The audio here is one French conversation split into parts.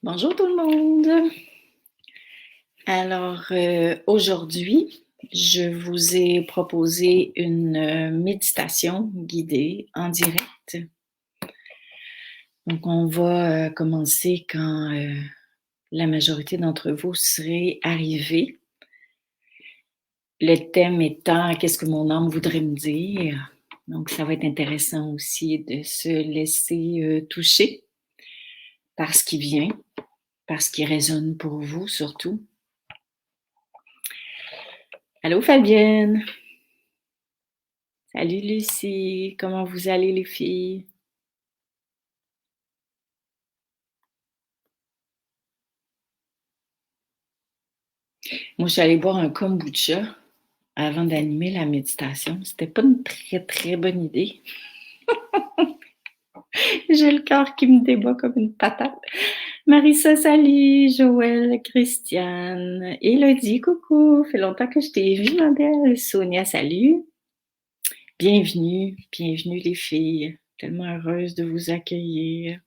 Bonjour tout le monde. Alors, aujourd'hui, je vous ai proposé une méditation guidée en direct. Donc, on va commencer quand la majorité d'entre vous seraient arrivés. Le thème étant qu'est-ce que mon âme voudrait me dire. Donc, ça va être intéressant aussi de se laisser toucher par ce qui vient, par ce qui résonne pour vous surtout. Allô Fabienne! Salut Lucie, comment vous allez les filles? Moi, je suis allée boire un kombucha avant d'animer la méditation. C'était pas une très, très bonne idée. J'ai le cœur qui me débat comme une patate. Marissa, salut! Joël, Christiane, Élodie, coucou! Fait longtemps que je t'ai vue, ma belle. Sonia, salut! Bienvenue, bienvenue les filles. Tellement heureuse de vous accueillir.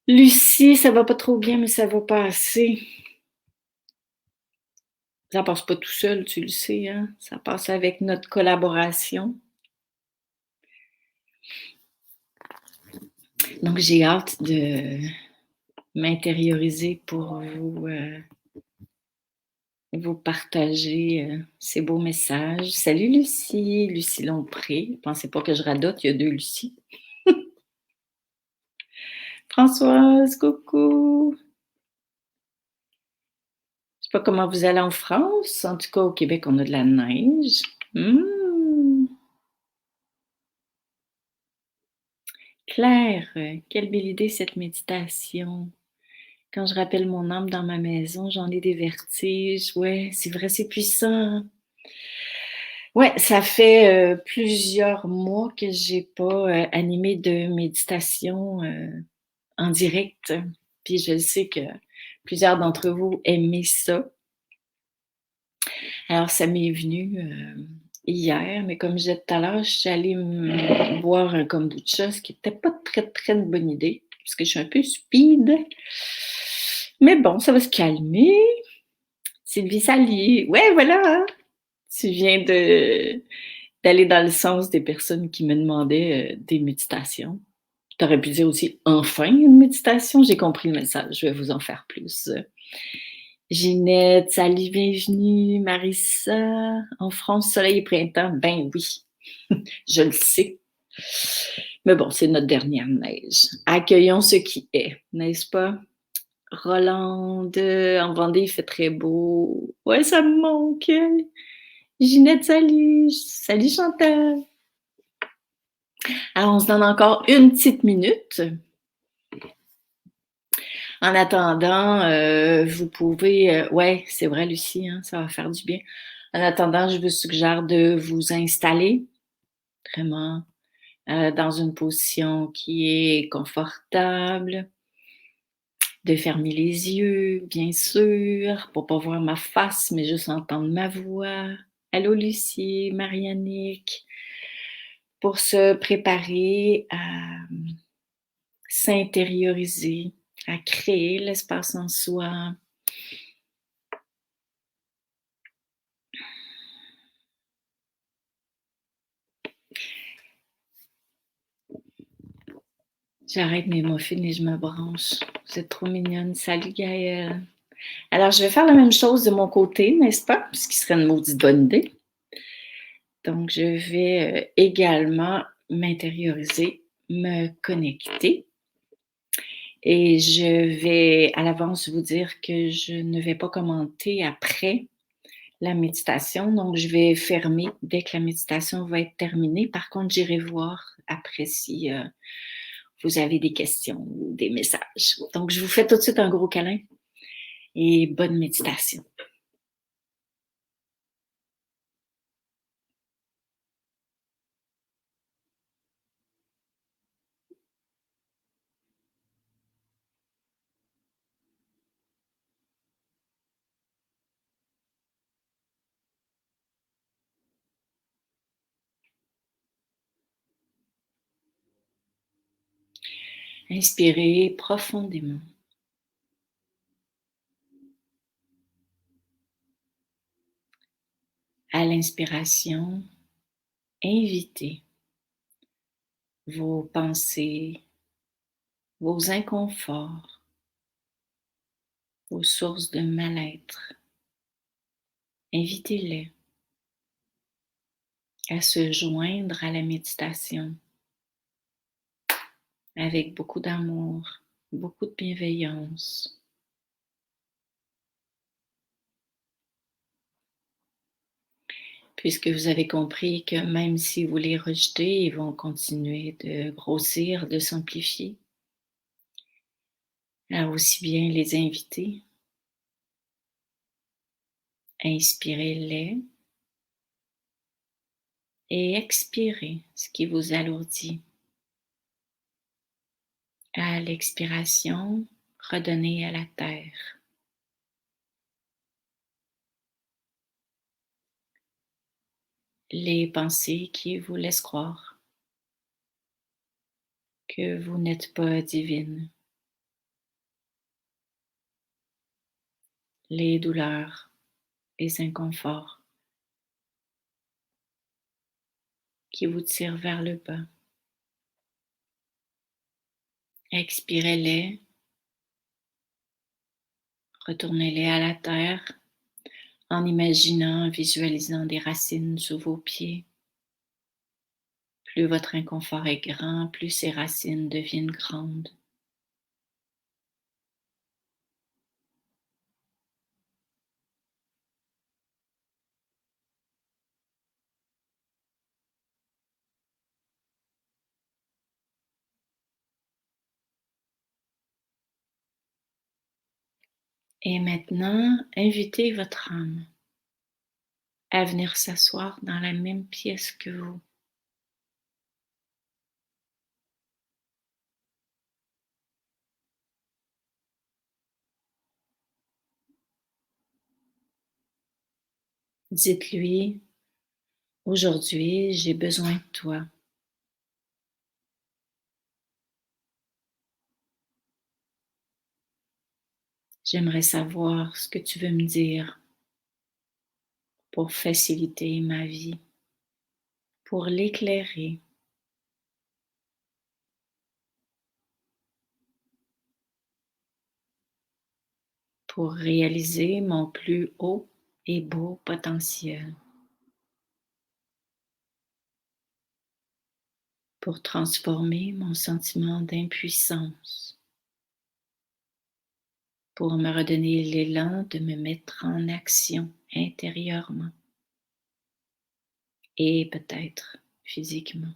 Lucie, ça va pas trop bien, mais ça va passer. Ça passe pas tout seul, tu le sais, hein? Ça passe avec notre collaboration. Donc, j'ai hâte de m'intérioriser pour vous partager ces beaux messages. Salut Lucie, Lucie Lompré. Pensez pas que je radote, il y a deux Lucie. Françoise, coucou. Je sais pas comment vous allez en France. En tout cas, au Québec, on a de la neige. Claire, quelle belle idée cette méditation. Quand je rappelle mon âme dans ma maison, j'en ai des vertiges. Ouais, c'est vrai, c'est puissant. Ouais, ça fait plusieurs mois que j'ai pas animé de méditation en direct. Puis je sais que plusieurs d'entre vous aimaient ça. Alors, ça m'est venu hier, mais comme je disais tout à l'heure, je suis allée boire un kombucha, ce qui n'était pas très, très une bonne idée, parce que je suis un peu speed. Mais bon, ça va se calmer. Sylvie, salut! Ouais, voilà! Hein. Tu viens d'aller dans le sens des personnes qui me demandaient des méditations. Tu aurais pu dire aussi enfin une méditation. J'ai compris le message. Je vais vous en faire plus. Ginette, salut, bienvenue. Marissa, en France, soleil et printemps. Ben oui, je le sais. Mais bon, c'est notre dernière neige. Accueillons ce qui est, n'est-ce pas? Rolande, en Vendée, il fait très beau. Ouais, ça me manque. Ginette, salut. Salut Chantal. Alors, on se donne encore une petite minute. En attendant, vous pouvez... ouais, c'est vrai, Lucie, hein, ça va faire du bien. En attendant, je vous suggère de vous installer vraiment dans une position qui est confortable, de fermer les yeux, bien sûr, pour pas voir ma face, mais juste entendre ma voix. Allô, Lucie, Mariannick, pour se préparer à s'intérioriser, à créer l'espace en soi. J'arrête mes muffins et je me branche. Vous êtes trop mignonne. Salut Gaëlle. Alors, je vais faire la même chose de mon côté, n'est-ce pas? Ce qui serait une maudite bonne idée. Donc, je vais également m'intérioriser, me connecter. Et je vais à l'avance vous dire que je ne vais pas commenter après la méditation. Donc, je vais fermer dès que la méditation va être terminée. Par contre, j'irai voir après si vous avez des questions ou des messages. Donc, je vous fais tout de suite un gros câlin et bonne méditation. Inspirez profondément. l'inspiration, invitez vos pensées, vos inconforts, vos sources de mal-être. Invitez-les à se joindre à la méditation avec beaucoup d'amour, beaucoup de bienveillance. Puisque vous avez compris que même si vous les rejetez, ils vont continuer de grossir, de s'amplifier. Alors aussi bien les inviter, inspirez-les et expirez ce qui vous alourdit. À l'expiration, redonnez à la terre. Les pensées qui vous laissent croire que vous n'êtes pas divine. Les douleurs, les inconforts qui vous tirent vers le bas. Expirez-les, retournez-les à la terre en imaginant, en visualisant des racines sous vos pieds. Plus votre inconfort est grand, plus ces racines deviennent grandes. Et maintenant, invitez votre âme à venir s'asseoir dans la même pièce que vous. Dites-lui, aujourd'hui, j'ai besoin de toi. J'aimerais savoir ce que tu veux me dire pour faciliter ma vie, pour l'éclairer, pour réaliser mon plus haut et beau potentiel, pour transformer mon sentiment d'impuissance, pour me redonner l'élan de me mettre en action intérieurement et peut-être physiquement.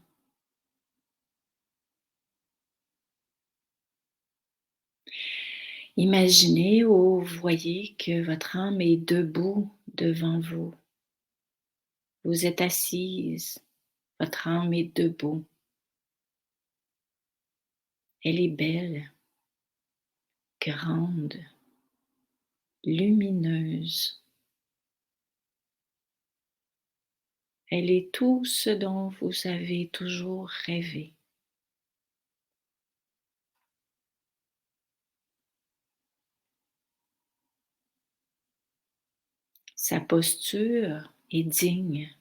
Imaginez ou voyez que votre âme est debout devant vous. Vous êtes assise, votre âme est debout. Elle est belle, grande, lumineuse. Elle est tout ce dont vous avez toujours rêvé. Sa posture est digne,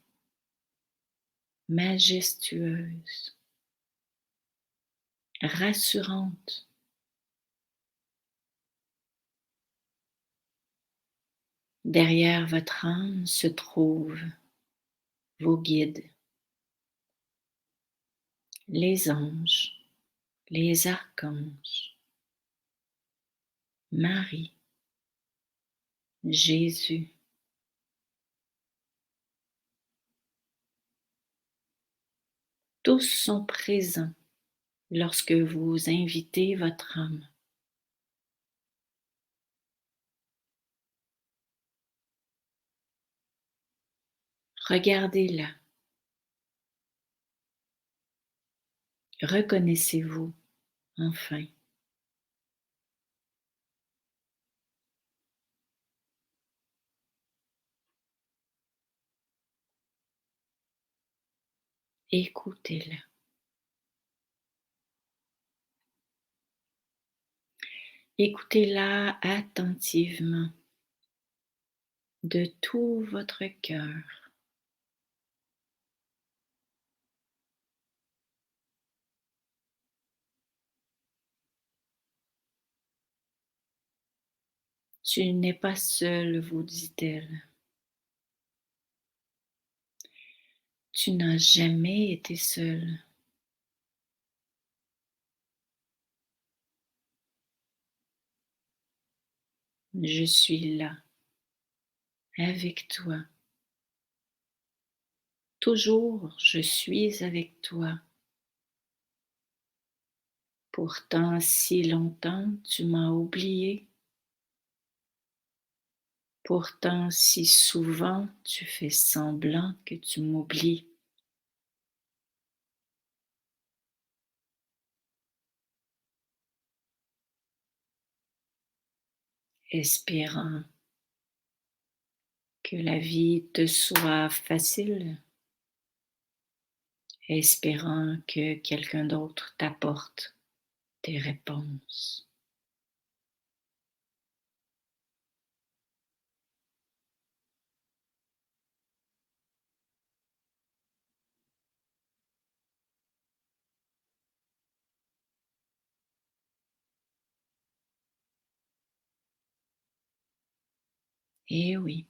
majestueuse, rassurante. Derrière votre âme se trouvent vos guides, les anges, les archanges, Marie, Jésus. Tous sont présents lorsque vous invitez votre âme. Regardez-la. Reconnaissez-vous enfin. Écoutez-la. Écoutez-la attentivement de tout votre cœur. Tu n'es pas seule, vous dit-elle. Tu n'as jamais été seule. Je suis là, avec toi. Toujours, je suis avec toi. Pourtant, si longtemps, tu m'as oublié. Pourtant, si souvent, tu fais semblant que tu m'oublies. Espérant que la vie te soit facile, espérant que quelqu'un d'autre t'apporte tes réponses. Eh oui,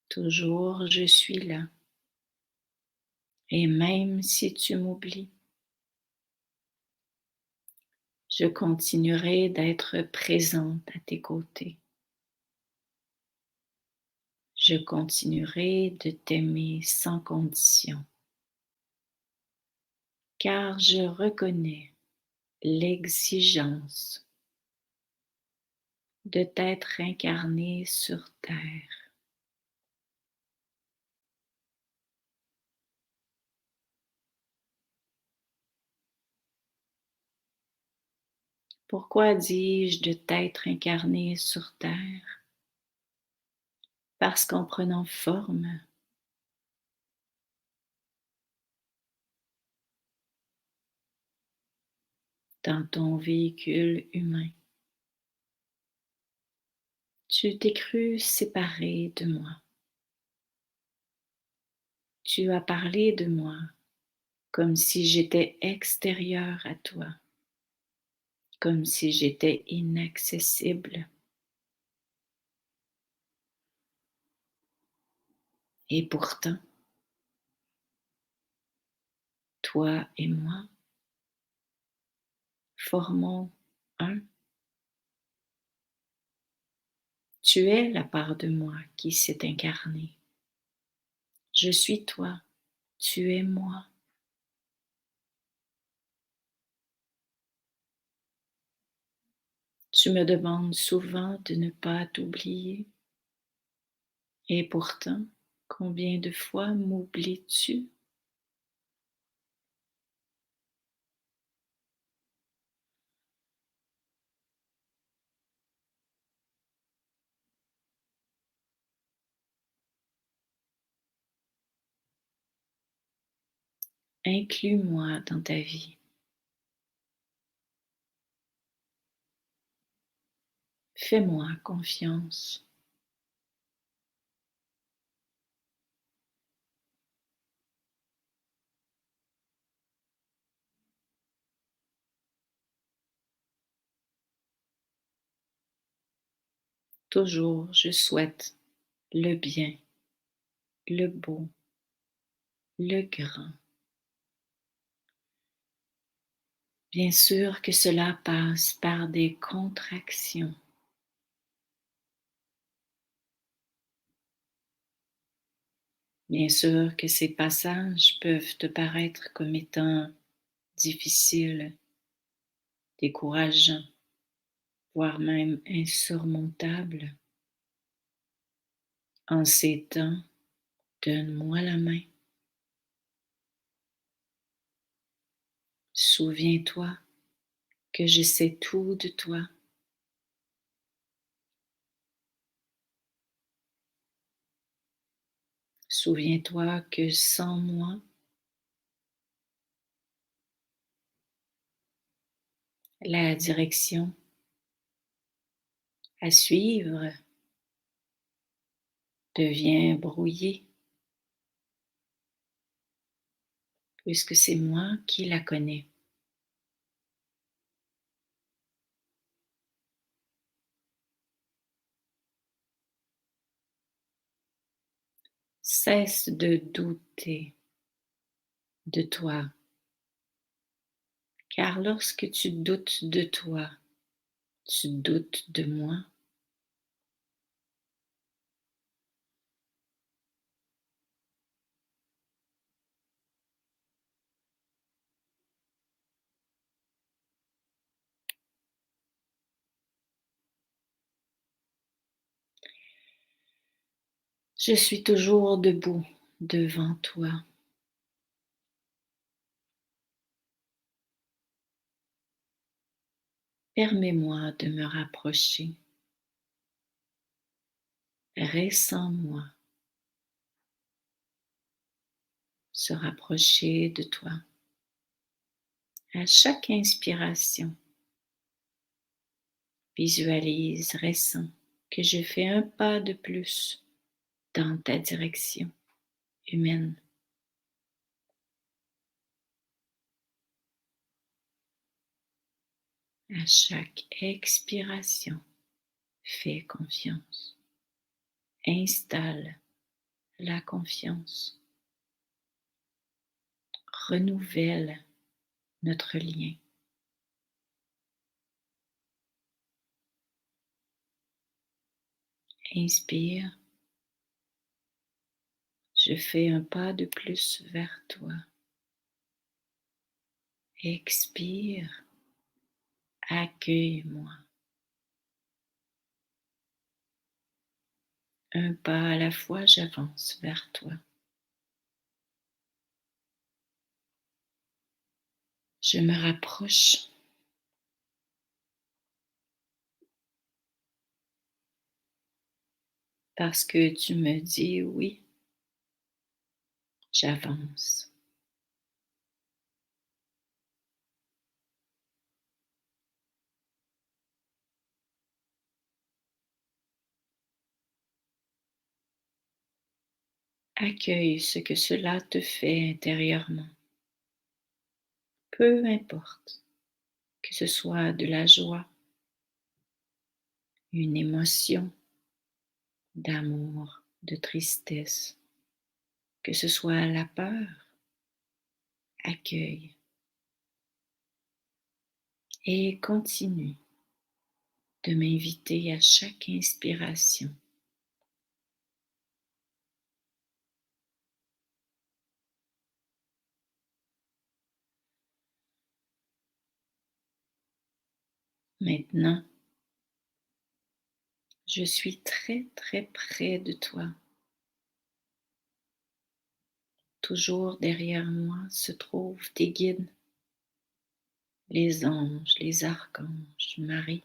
toujours je suis là. Et même si tu m'oublies, je continuerai d'être présente à tes côtés. Je continuerai de t'aimer sans condition, car je reconnais l'exigence de t'être incarné sur terre. Pourquoi dis-je de t'être incarné sur terre? Parce qu'en prenant forme, dans ton véhicule humain, tu t'es cru séparé de moi. Tu as parlé de moi comme si j'étais extérieure à toi, comme si j'étais inaccessible. Et pourtant, toi et moi formons un. Tu es la part de moi qui s'est incarnée. Je suis toi, tu es moi. Tu me demandes souvent de ne pas t'oublier. Et pourtant, combien de fois m'oublies-tu? Inclus-moi dans ta vie. Fais-moi confiance. Toujours, je souhaite le bien, le beau, le grand. Bien sûr que cela passe par des contractions. Bien sûr que ces passages peuvent te paraître comme étant difficiles, décourageants, voire même insurmontables. En ces temps, donne-moi la main. Souviens-toi que je sais tout de toi. Souviens-toi que sans moi, la direction à suivre devient brouillée, puisque c'est moi qui la connais. Cesse de douter de toi, car lorsque tu doutes de toi, tu doutes de moi. Je suis toujours debout devant toi. Permets-moi de me rapprocher. Ressens-moi se rapprocher de toi. À chaque inspiration, visualise, ressens que je fais un pas de plus dans ta direction humaine. À chaque expiration, fais confiance. Installe la confiance. Renouvelle notre lien. Inspire. Je fais un pas de plus vers toi. Expire. Accueille-moi. Un pas à la fois, j'avance vers toi. Je me rapproche parce que tu me dis oui, j'avance. Accueille ce que cela te fait intérieurement. Peu importe que ce soit de la joie, une émotion d'amour, de tristesse, que ce soit la peur, accueille et continue de m'inviter à chaque inspiration. Maintenant, je suis très très près de toi. Toujours derrière moi se trouvent tes guides, les anges, les archanges, Marie,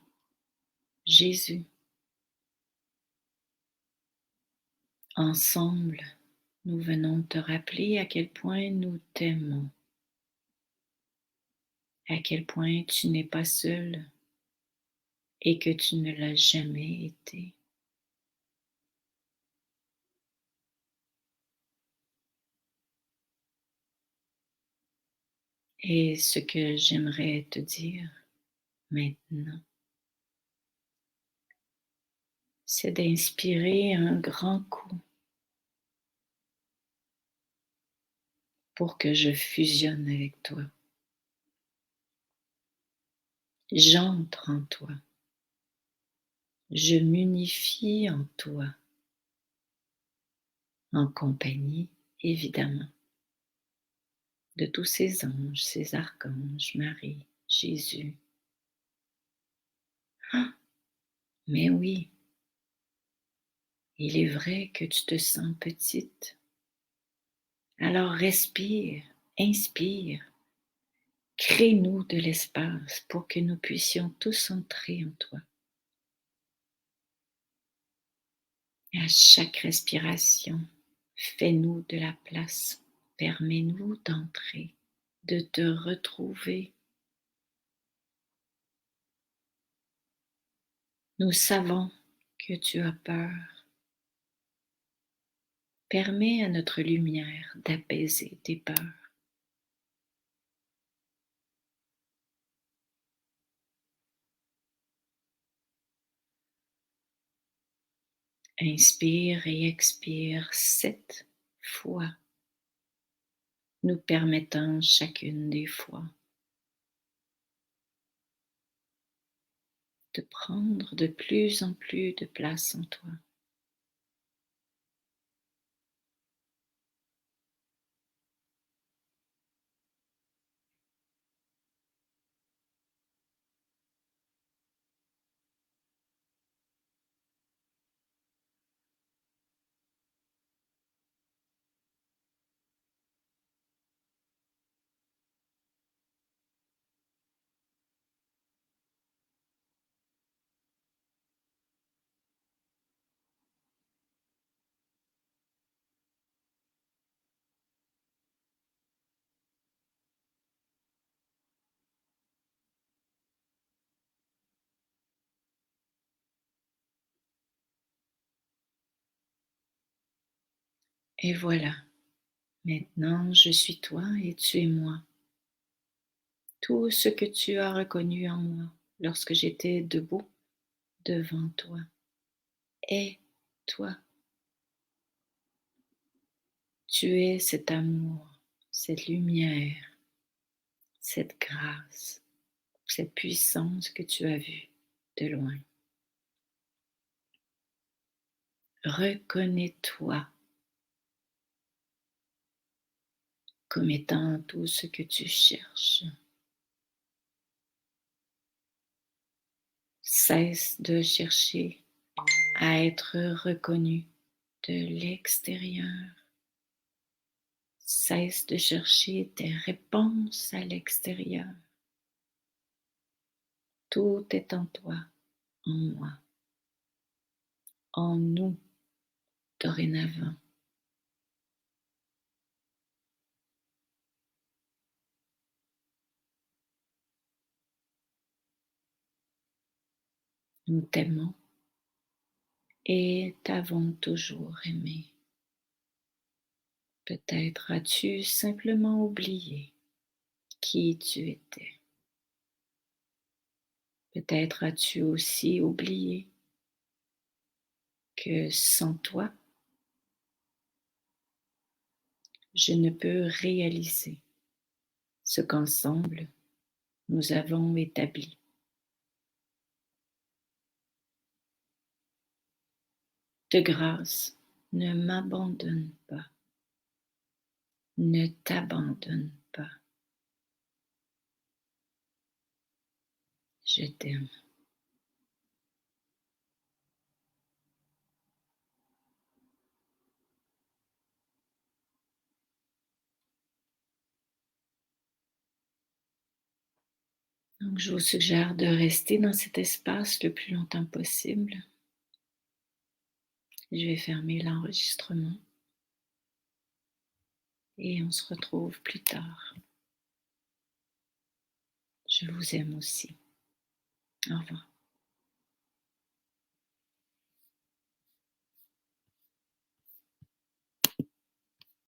Jésus. Ensemble, nous venons te rappeler à quel point nous t'aimons, à quel point tu n'es pas seul et que tu ne l'as jamais été. Et ce que j'aimerais te dire maintenant, c'est d'inspirer un grand coup pour que je fusionne avec toi. J'entre en toi. Je m'unifie en toi, en compagnie, évidemment, de tous ces anges, ces archanges, Marie, Jésus. Ah, mais oui, il est vrai que tu te sens petite. Alors respire, inspire, crée-nous de l'espace pour que nous puissions tous entrer en toi. À chaque respiration, fais-nous de la place, permets-nous d'entrer, de te retrouver. Nous savons que tu as peur. Permets à notre lumière d'apaiser tes peurs. Inspire et expire 7 fois, nous permettant chacune des fois de prendre de plus en plus de place en toi. Et voilà, maintenant je suis toi et tu es moi. Tout ce que tu as reconnu en moi lorsque j'étais debout devant toi est toi. Tu es cet amour, cette lumière, cette grâce, cette puissance que tu as vue de loin. Reconnais-toi comme étant tout ce que tu cherches. Cesse de chercher à être reconnu de l'extérieur. Cesse de chercher tes réponses à l'extérieur. Tout est en toi, en moi, en nous, dorénavant. Nous t'aimons et t'avons toujours aimé. Peut-être as-tu simplement oublié qui tu étais. Peut-être as-tu aussi oublié que sans toi, je ne peux réaliser ce qu'ensemble nous avons établi. De grâce, ne m'abandonne pas, ne t'abandonne pas. Je t'aime. Donc, je vous suggère de rester dans cet espace le plus longtemps possible. Je vais fermer l'enregistrement et on se retrouve plus tard. Je vous aime aussi. Au revoir.